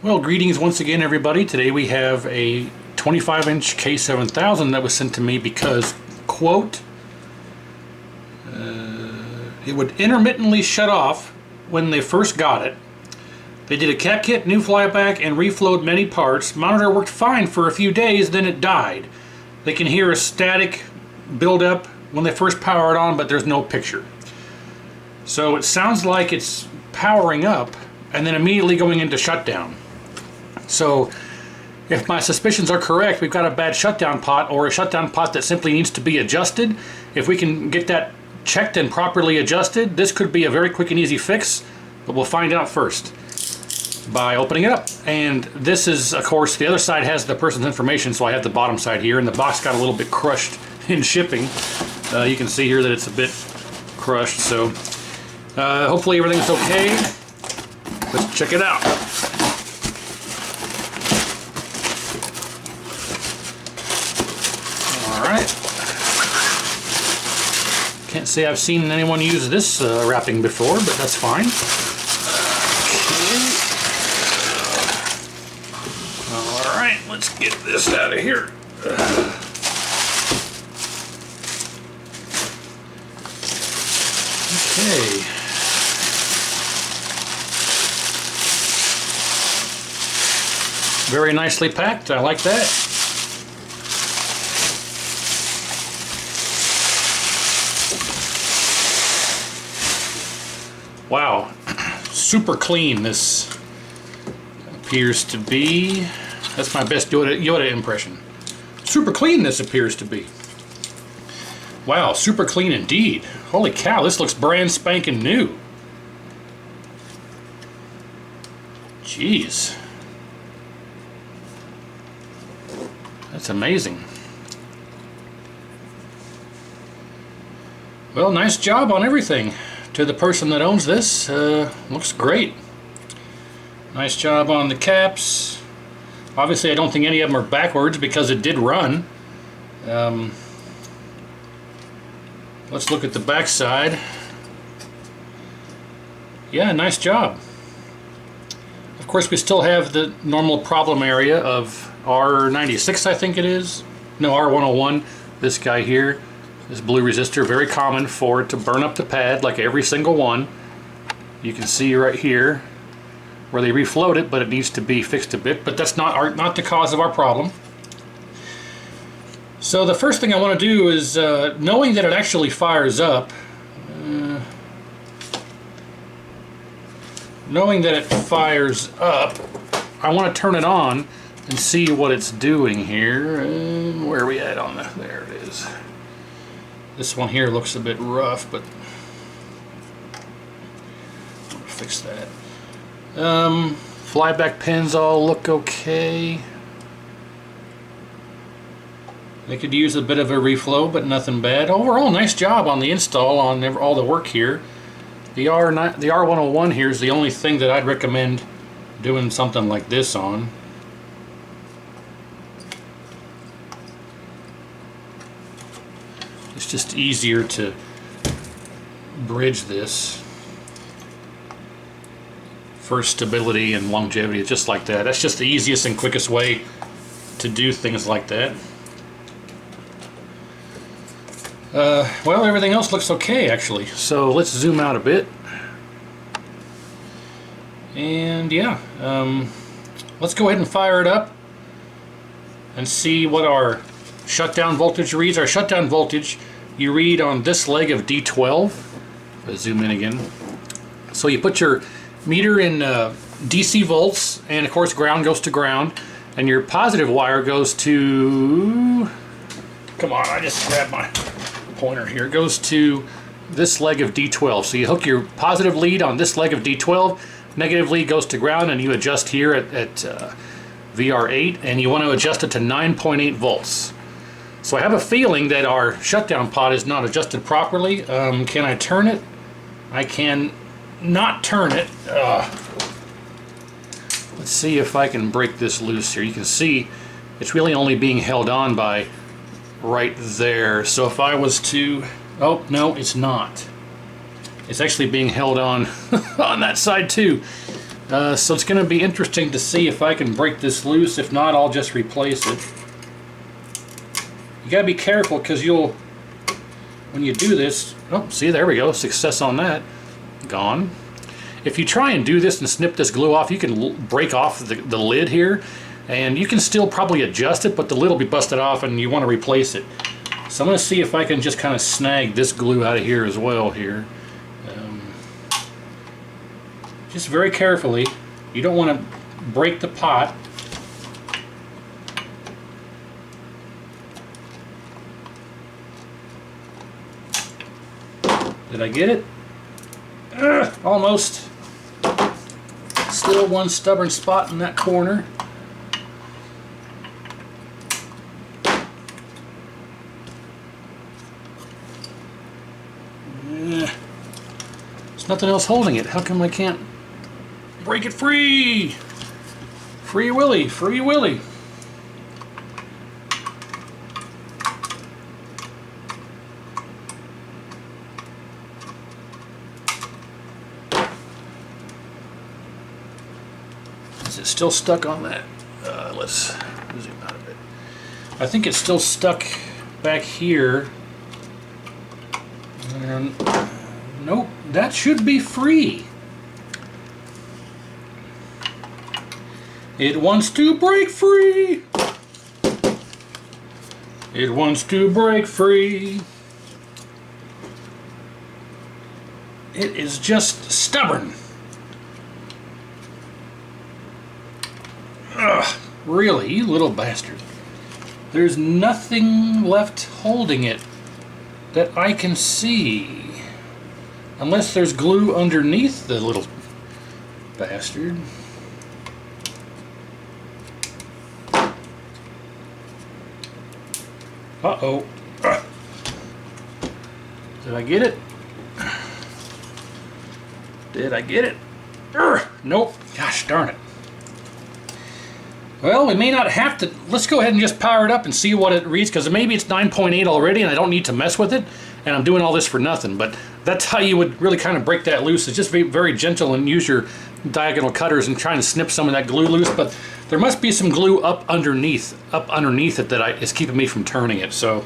Well, greetings once again, everybody. Today we have a 25-inch K7000 that was sent to me because, quote, it would intermittently shut off when they first got it. They did a cap kit, new flyback, and reflowed many parts. Monitor worked fine for a few days, then it died. They can hear a static buildup when they first power it on, but there's no picture. So it sounds like it's powering up and then immediately going into shutdown. So if my suspicions are correct, we've got a bad shutdown pot, or a shutdown pot that simply needs to be adjusted. If we can get that checked and properly adjusted, this could be a very quick and easy fix, but we'll find out first by opening it up. And this is, of course, the other side has the person's information, so I have the bottom side here, and the box got a little bit crushed in shipping. You can see here that it's a bit crushed, so hopefully everything's okay. Let's check it out. Alright. Can't say I've seen anyone use this wrapping before, but that's fine. Okay. Alright, let's get this out of here. Okay. Very nicely packed. I like that. Wow. Super clean this appears to be. That's my best Yoda impression. Super clean this appears to be. Wow, super clean indeed. Holy cow, this looks brand spanking new. Jeez. That's amazing. Well, nice job on everything. To the person that owns this, looks great. Nice job on the caps. Obviously, I don't think any of them are backwards because it did run. Let's look at the back side. Yeah, nice job. Of course, we still have the normal problem area of R96, I think it is. No, R101. This guy here, this blue resistor, very common for it to burn up the pad like every single one. You can see right here where they reflowed it, but it needs to be fixed a bit. But that's not the cause of our problem. So the first thing I want to do is, knowing that it actually fires up, I want to turn it on and see what it's doing here. Where are we at on the? There it is. This one here looks a bit rough, but I'll fix that. Flyback pins all look okay. They could use a bit of a reflow, but nothing bad. Overall, nice job on the install, on all the work here. The R101 here is the only thing that I'd recommend doing something like this on. It's just easier to bridge this for stability and longevity, just like that. That's just the easiest and quickest way to do things like that. Well, everything else looks okay, actually. So let's zoom out a bit. And yeah, let's go ahead and fire it up and see what our shutdown voltage reads. Our shutdown voltage you read on this leg of D12. Let's zoom in again. So you put your meter in DC volts, and of course ground goes to ground, and your positive wire goes to, come on, I just grabbed my pointer here, goes to this leg of D12. So you hook your positive lead on this leg of D12, negative lead goes to ground, and you adjust here at VR8, and you want to adjust it to 9.8 volts. So I have a feeling that our shutdown pot is not adjusted properly. Can I turn it? I can not turn it. Let's see if I can break this loose here. You can see it's really only being held on by right there. So if I was to, oh no, it's not. It's actually being held on on that side too. So it's going to be interesting to see if I can break this loose. If not, I'll just replace it. You got to be careful because when you do this, oh, see, there we go, success on that, gone. If you try and do this and snip this glue off, you can break off the lid here, and you can still probably adjust it, but the lid will be busted off and you want to replace it. So I'm going to see if I can just kind of snag this glue out of here as well here. Just very carefully. You don't want to break the pot. Did I get it? Almost. Still one stubborn spot in that corner. There's nothing else holding it. How come I can't break it free? Free Willy, Free Willy. Is it still stuck on that? Let's zoom out a bit. I think it's still stuck back here. And nope, that should be free. It wants to break free. It wants to break free. It is just stubborn. Ugh, really, you little bastard. There's nothing left holding it that I can see. Unless there's glue underneath the little bastard. Uh-oh. Did I get it? Did I get it? Nope. Gosh darn it. Well, we may not have to. Let's go ahead and just power it up and see what it reads, because maybe it's 9.8 already and I don't need to mess with it, and I'm doing all this for nothing. But that's how you would really kind of break that loose. It's just be very gentle and use your diagonal cutters and try and snip some of that glue loose. But there must be some glue up underneath it that is keeping me from turning it. So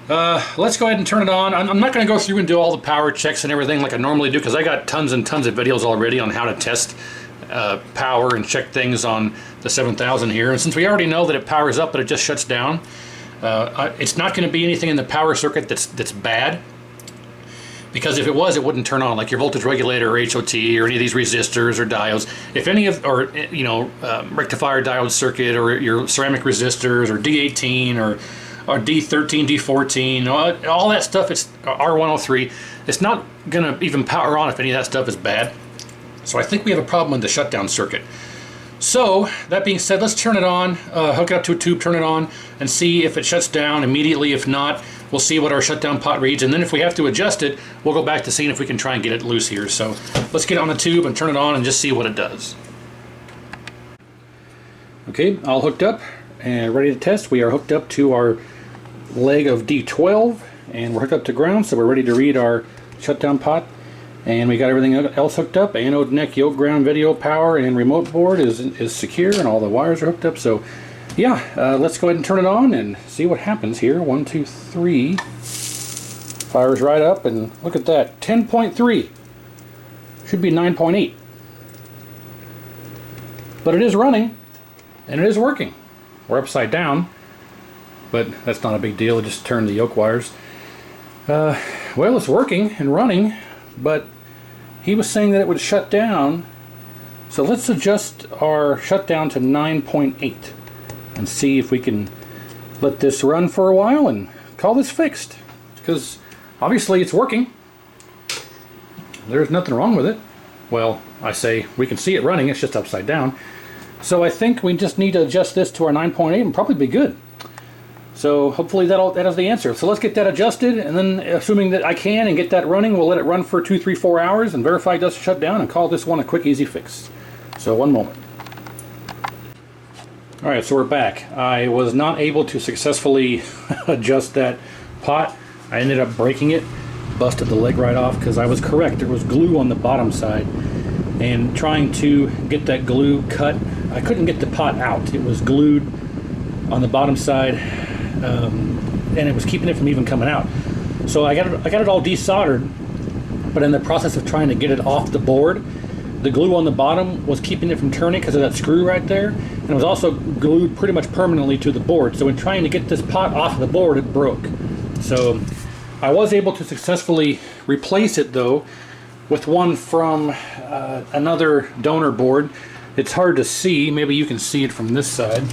let's go ahead and turn it on. I'm not going to go through and do all the power checks and everything like I normally do, because I got tons and tons of videos already on how to test power and check things on the 7000 here. And since we already know that it powers up but it just shuts down, it's not going to be anything in the power circuit that's bad. Because if it was, it wouldn't turn on, like your voltage regulator or HOT or any of these resistors or diodes. If any of, or rectifier diode circuit or your ceramic resistors or D18 or D13, D14, all that stuff, it's R103. It's not going to even power on if any of that stuff is bad. So I think we have a problem with the shutdown circuit. So that being said, let's turn it on, hook it up to a tube, turn it on, and see if it shuts down immediately. If not, we'll see what our shutdown pot reads, and then if we have to adjust it, we'll go back to seeing if we can try and get it loose here. So let's get it on the tube and turn it on and just see what it does. Okay, all hooked up and ready to test. We are hooked up to our leg of D12, and we're hooked up to ground, so we're ready to read our shutdown pot. And we got everything else hooked up. Anode, neck, yoke, ground, video, power, and remote board is secure, and all the wires are hooked up. So yeah, let's go ahead and turn it on and see what happens here. 1, 2, 3. Fires right up, and look at that, 10.3. Should be 9.8. But it is running, and it is working. We're upside down, but that's not a big deal. Just turn the yoke wires. Well, it's working and running, but he was saying that it would shut down. So let's adjust our shutdown to 9.8 and see if we can let this run for a while and call this fixed, because obviously it's working. There's nothing wrong with it. Well, I say we can see it running, it's just upside down. So I think we just need to adjust this to our 9.8 and probably be good. So hopefully that is the answer. So let's get that adjusted, and then assuming that I can and get that running, we'll let it run for 2, 3, 4 hours and verify it doesn't shut down and call this one a quick, easy fix. So one moment. Alright, so we're back. I was not able to successfully adjust that pot. I ended up breaking it, busted the leg right off, because I was correct. There was glue on the bottom side. and trying to get that glue cut. I couldn't get the pot out. It was glued on the bottom side, and it was keeping it from even coming out. So I got it all desoldered, but in the process of trying to get it off the board, the glue on the bottom was keeping it from turning because of that screw right there, and it was also glued pretty much permanently to the board. So in trying to get this pot off of the board, it broke. So I was able to successfully replace it though with one from another donor board. It's hard to see, maybe you can see it from this side,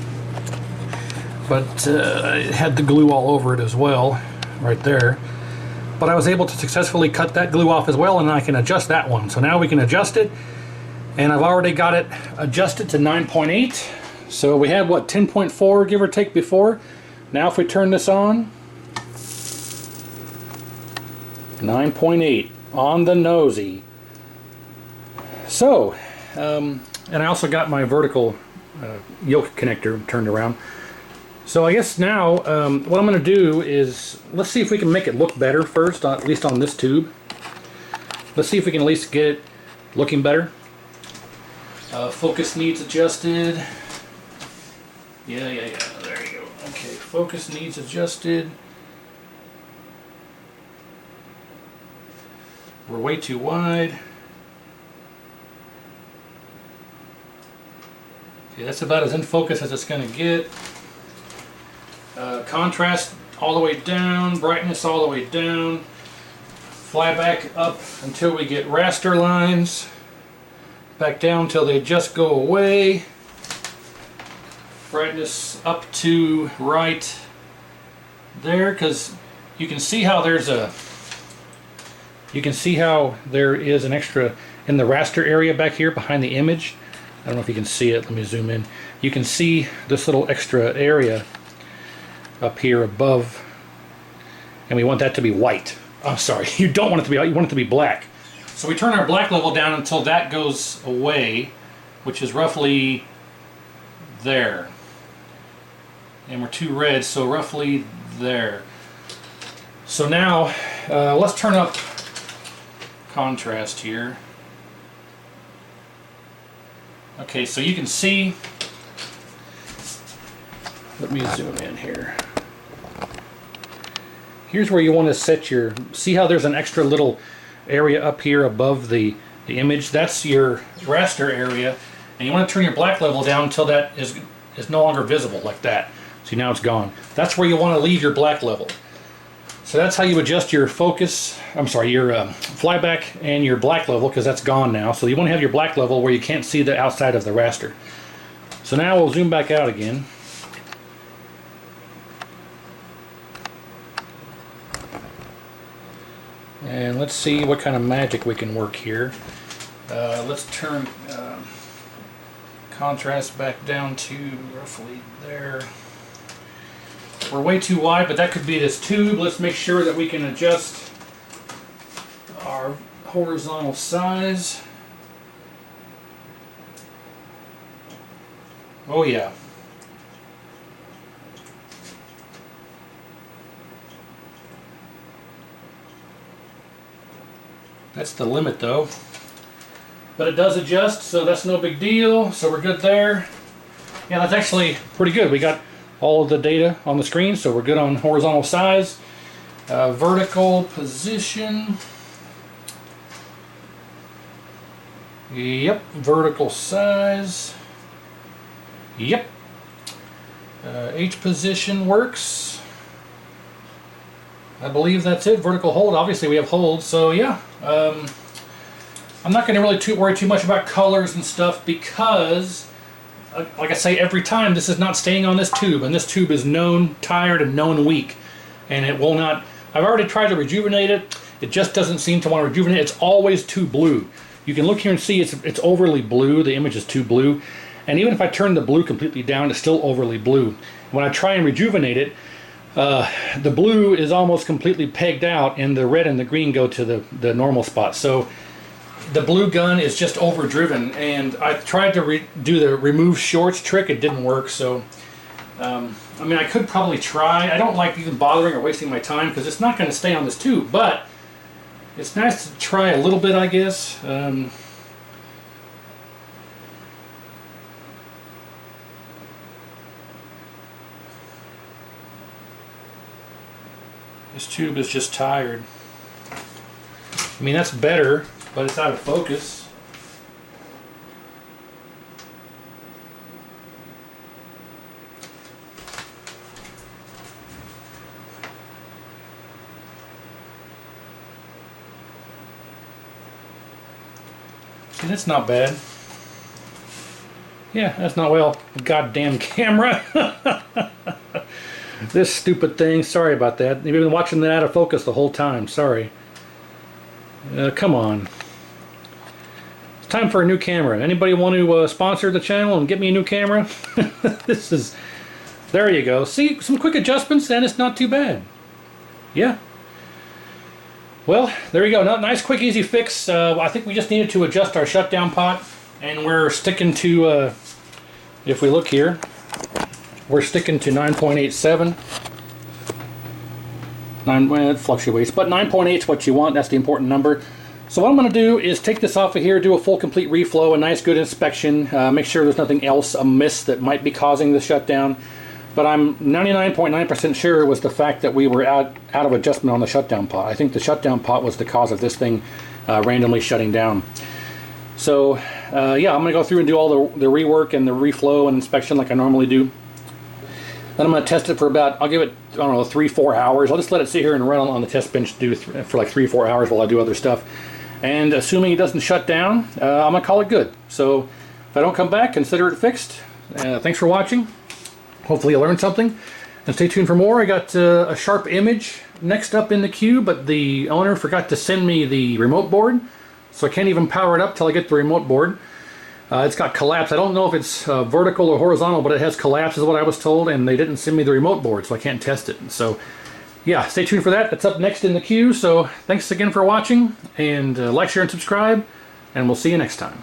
but it had the glue all over it as well, right there. But I was able to successfully cut that glue off as well, and I can adjust that one. So now we can adjust it, and I've already got it adjusted to 9.8. So we had, what, 10.4 give or take before. Now if we turn this on, 9.8 on the nosy. So, and I also got my vertical yoke connector turned around. So I guess now what I'm going to do is, let's see if we can make it look better first, at least on this tube. Let's see if we can at least get it looking better. Focus needs adjusted. Yeah, there you go. Okay, focus needs adjusted. We're way too wide. Okay, that's about as in focus as it's going to get. Contrast all the way down, brightness all the way down. Fly back up until we get raster lines. Back down until they just go away. Brightness up to right there, because you can see how there is an extra in the raster area back here behind the image. I don't know if you can see it. Let me zoom in. You can see this little extra area up here above, and we want that to be white. I'm sorry, you don't want it to be white, you want it to be black. So we turn our black level down until that goes away, which is roughly there. And we're too red, so roughly there. So now let's turn up contrast here. Okay, so you can see, let me zoom in here. Here's where you want to set your, see how there's an extra little area up here above the image? That's your raster area, and you want to turn your black level down until that is no longer visible, like that. See, now it's gone. That's where you want to leave your black level. So that's how you adjust your focus, I'm sorry, your flyback and your black level, because that's gone now. So you want to have your black level where you can't see the outside of the raster. So now we'll zoom back out again. And let's see what kind of magic we can work here. Let's turn contrast back down to roughly there. We're way too wide, but that could be this tube. Let's make sure that we can adjust our horizontal size. Oh yeah. That's the limit though. But it does adjust, so that's no big deal. So we're good there. Yeah, that's actually pretty good. We got all of the data on the screen, so we're good on horizontal size. Vertical position. Yep, vertical size. Yep. H position works. I believe that's it. Vertical hold. Obviously we have hold, so yeah. I'm not going to really worry too much about colors and stuff because, like I say every time, this is not staying on this tube, and this tube is known tired and known weak, and it will not. I've already tried to rejuvenate it. It just doesn't seem to want to rejuvenate. It's always too blue. You can look here and see it's overly blue. The image is too blue, and even if I turn the blue completely down, it's still overly blue. When I try and rejuvenate it, the blue is almost completely pegged out, and the red and the green go to the normal spot. So the blue gun is just overdriven, and I tried to do the remove shorts trick. It didn't work. So I mean, I could probably try. I don't like even bothering or wasting my time because it's not going to stay on this tube, but it's nice to try a little bit, I guess. This tube is just tired. I mean, that's better, but it's out of focus. See, that's not bad. Yeah, that's not well. Goddamn camera. This stupid thing. Sorry about that. You've been watching that out of focus the whole time. Sorry. Come on. It's time for a new camera. Anybody want to sponsor the channel and get me a new camera? This is... There you go. See, some quick adjustments and it's not too bad. Yeah. Well, there you go. Nice, quick, easy fix. I think we just needed to adjust our shutdown pot, and we're sticking to, if we look here, we're sticking to 9.87. Well, it fluctuates, but 9.8 is what you want. That's the important number. So what I'm going to do is take this off of here, do a full complete reflow, a nice good inspection, make sure there's nothing else amiss that might be causing the shutdown. But I'm 99.9% sure it was the fact that we were out of adjustment on the shutdown pot. I think the shutdown pot was the cause of this thing randomly shutting down. So yeah, I'm going to go through and do all the rework and the reflow and inspection like I normally do. Then I'm going to test it for about, I'll give it, I don't know, 3-4 hours. I'll just let it sit here and run on the test bench for like 3-4 hours while I do other stuff. And assuming it doesn't shut down, I'm going to call it good. So if I don't come back, consider it fixed. Thanks for watching. Hopefully you learned something. And stay tuned for more. I got a sharp image next up in the queue, but the owner forgot to send me the remote board. So I can't even power it up till I get the remote board. It's got collapse. I don't know if it's vertical or horizontal, but it has collapse is what I was told, and they didn't send me the remote board, so I can't test it. So yeah, stay tuned for that. That's up next in the queue. So thanks again for watching, and like, share, and subscribe, and we'll see you next time.